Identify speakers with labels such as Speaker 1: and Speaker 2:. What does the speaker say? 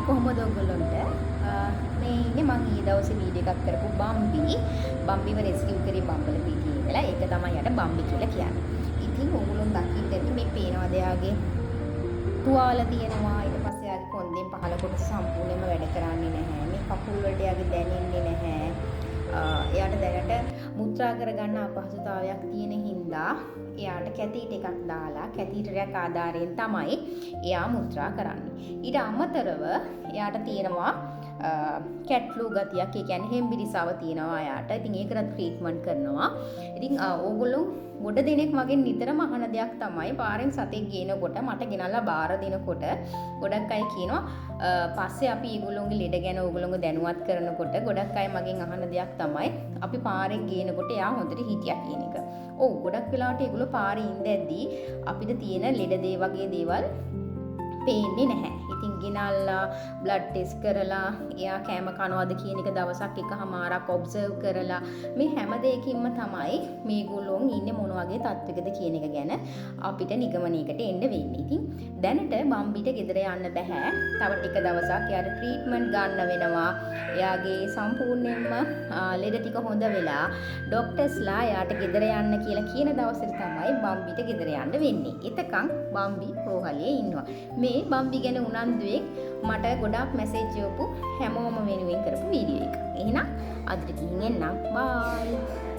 Speaker 1: කොහොමද ඔයගොල්ලන්ට මේ ඉන්නේ මම ඊ දවසේ වීඩියෝ එකක් කරපු බම්බිව රෙස්කියු කරේ බම්බලපී කියලා. ඒක තමයි යට බම්බි කියලා කියන්නේ. ඉතින් ඔයගොල්ලෝ දකින්න ඇති මේ පේනවාද එයාගේ තුවාල තියෙනවා. ඊට පස්සේ එයාගේ කොන්දෙන් පහළ කොටස සම්පූර්ණයෙන්ම වැඩ කරන්නේ නැහැ. මේ කකුල් වලට එයාගේ දැනෙන්නේ නැහැ. එයාට දැනට මුත්‍රා කරගන්න අපහසුතාවයක් තියෙන හින්දා එයාට කැතීට එකක් දාලා කැතීටරයක් ආධාරයෙන් තමයි එයා මුත්‍රා කරන්නේ. ඊට අමතරව එයාට තියෙනවා කැට් ෆ්ලූ ගතියක්. ඒ කියන්නේ හෙම්බිරිසාව තියෙනවා එයාට. ඉතින් ඒකට ට්‍රීට්මන්ට් කරනවා. ඉතින් ඕගොල්ලෝ ගොඩ දෙනෙක් මගෙන් නිතරම අහන දෙයක් තමයි පාරෙන් සතෙක් ගේනකොට මට ගෙනල්ලා බාර දෙනකොට ගොඩක් අය කියනවා පස්සේ අපි ඒගොල්ලෝගේ ලෙඩ ගැන ඕගොල්ලෝව දැනුවත් කරනකොට ගොඩක් අය මගෙන් අහන දෙයක් තමයි අපි පාරෙන් ගේනකොට එයා හොඳට හිටියා කියන එක. ඔව් ගොඩක් වෙලාවට ඒගොල්ලෝ පාරේ ඉඳද්දී අපිට තියෙන ලෙඩ දේ වගේ දේවල් පේන්නේ නැහැ. ඉතින් ගෙනල්ලා බ්ලඩ් ටෙස්ට් කරලා එයා කෑම කනවද කියන එක දවසක් එකමාරක් ඔබ්සර්ව් කරලා මේ හැම දෙයකින්ම තමයි මේගොල්ලෝන් ඉන්නේ මොන වගේ තත්ත්වයකද කියන එක ගැන අපිට නිගමනයකට එන්න වෙන්නේ. ඉතින් දැනට බම්බිට ගෙදර යන්න බෑ. තව ටික දවසක් එයාට ට්‍රීට්මන්ට් ගන්න වෙනවා. එයාගේ සම්පූර්ණයෙන්ම ලෙඩ ටික හොඳ වෙලා ડોක්ටර්ස්ලා එයාට ගෙදර යන්න කියලා කියන දවසට තමයි බම්බිට ගෙදර යන්න වෙන්නේ. එතකන් බම්බි රෝහලේ ඉන්නවා. මේ බම්බි ගැන උනන්දුවෙන් මට ගොඩාක් මැසේජ් යවපු හැමෝම වෙනුවෙන් කරපු වීඩියෝ එක. එහෙනම් අදට ගිහින් එන්නම්. බයි.